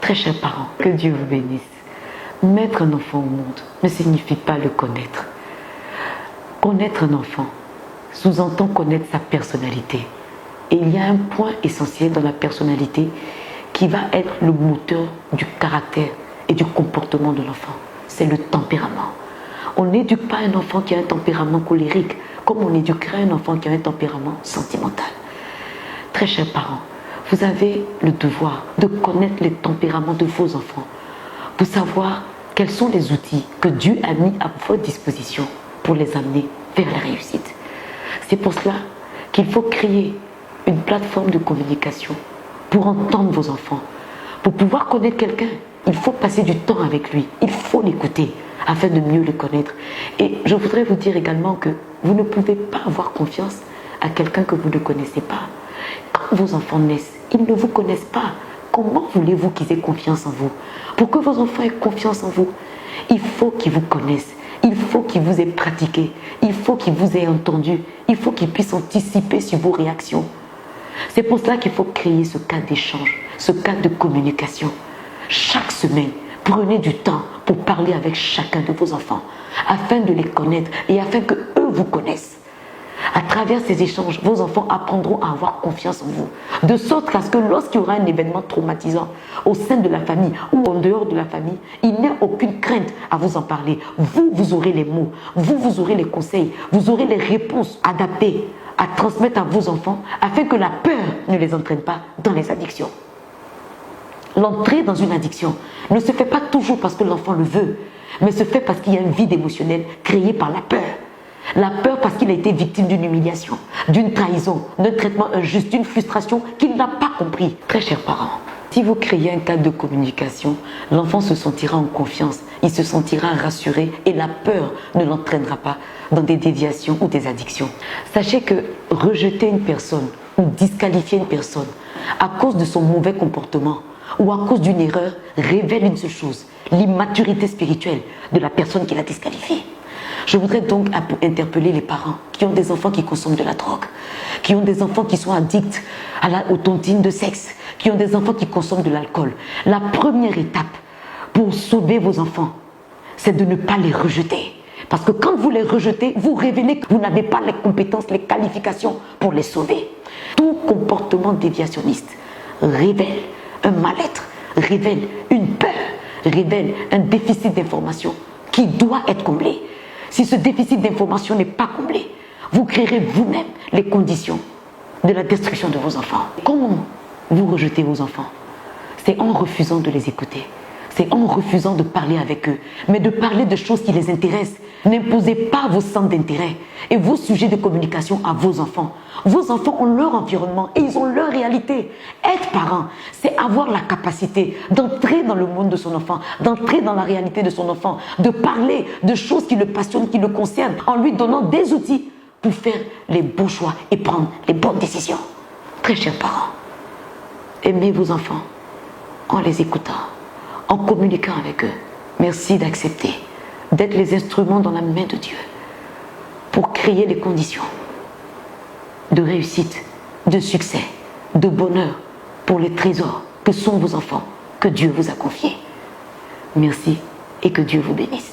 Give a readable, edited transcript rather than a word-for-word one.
Très chers parents, que Dieu vous bénisse. Mettre un enfant au monde ne signifie pas le connaître. Connaître un enfant sous-entend connaître sa personnalité. Et il y a un point essentiel dans la personnalité qui va être le moteur du caractère et du comportement de l'enfant. C'est le tempérament. On n'éduque pas un enfant qui a un tempérament colérique comme on éduquerait un enfant qui a un tempérament sentimental. Très chers parents, vous avez le devoir de connaître les tempéraments de vos enfants pour savoir quels sont les outils que Dieu a mis à votre disposition pour les amener vers la réussite. C'est pour cela qu'il faut créer une plateforme de communication pour entendre vos enfants. Pour pouvoir connaître quelqu'un, il faut passer du temps avec lui, il faut l'écouter afin de mieux le connaître. Et je voudrais vous dire également que vous ne pouvez pas avoir confiance à quelqu'un que vous ne connaissez pas. Quand vos enfants naissent, ils ne vous connaissent pas. Comment voulez-vous qu'ils aient confiance en vous? Pour que vos enfants aient confiance en vous, il faut qu'ils vous connaissent. Il faut qu'ils vous aient pratiqué. Il faut qu'ils vous aient entendu. Il faut qu'ils puissent anticiper sur vos réactions. C'est pour cela qu'il faut créer ce cadre d'échange, ce cadre de communication. Chaque semaine, prenez du temps pour parler avec chacun de vos enfants, afin de les connaître et afin qu'eux vous connaissent. À travers ces échanges, vos enfants apprendront à avoir confiance en vous. De sorte qu'à ce que lorsqu'il y aura un événement traumatisant au sein de la famille ou en dehors de la famille, il n'y a aucune crainte à vous en parler. Vous, vous aurez les mots, vous aurez les conseils, vous aurez les réponses adaptées à transmettre à vos enfants afin que la peur ne les entraîne pas dans les addictions. L'entrée dans une addiction ne se fait pas toujours parce que l'enfant le veut, mais se fait parce qu'il y a un vide émotionnel créé par la peur. La peur parce qu'il a été victime d'une humiliation, d'une trahison, d'un traitement injuste, d'une frustration qu'il n'a pas compris. Très chers parents, si vous créez un cadre de communication, l'enfant se sentira en confiance, il se sentira rassuré et la peur ne l'entraînera pas dans des déviations ou des addictions. Sachez que rejeter une personne ou disqualifier une personne à cause de son mauvais comportement ou à cause d'une erreur révèle une seule chose, l'immaturité spirituelle de la personne qui l'a disqualifiée. Je voudrais donc interpeller les parents qui ont des enfants qui consomment de la drogue, qui ont des enfants qui sont addicts aux tontines de sexe, qui ont des enfants qui consomment de l'alcool. La première étape pour sauver vos enfants, c'est de ne pas les rejeter. Parce que quand vous les rejetez, vous révélez que vous n'avez pas les compétences, les qualifications pour les sauver. Tout comportement déviationniste révèle un mal-être, révèle une peur, révèle un déficit d'information qui doit être comblé. Si ce déficit d'information n'est pas comblé, vous créerez vous-même les conditions de la destruction de vos enfants. Comment vous rejetez vos enfants? C'est en refusant de les écouter. C'est en refusant de parler avec eux, mais de parler de choses qui les intéressent. N'imposez pas vos centres d'intérêt et vos sujets de communication à vos enfants. Vos enfants ont leur environnement et ils ont leur réalité. Être parent, c'est avoir la capacité d'entrer dans le monde de son enfant, d'entrer dans la réalité de son enfant, de parler de choses qui le passionnent, qui le concernent, en lui donnant des outils pour faire les bons choix et prendre les bonnes décisions. Très chers parents, aimez vos enfants en les écoutant, en communiquant avec eux. Merci d'accepter d'être les instruments dans la main de Dieu pour créer les conditions de réussite, de succès, de bonheur pour les trésors que sont vos enfants, que Dieu vous a confiés. Merci et que Dieu vous bénisse.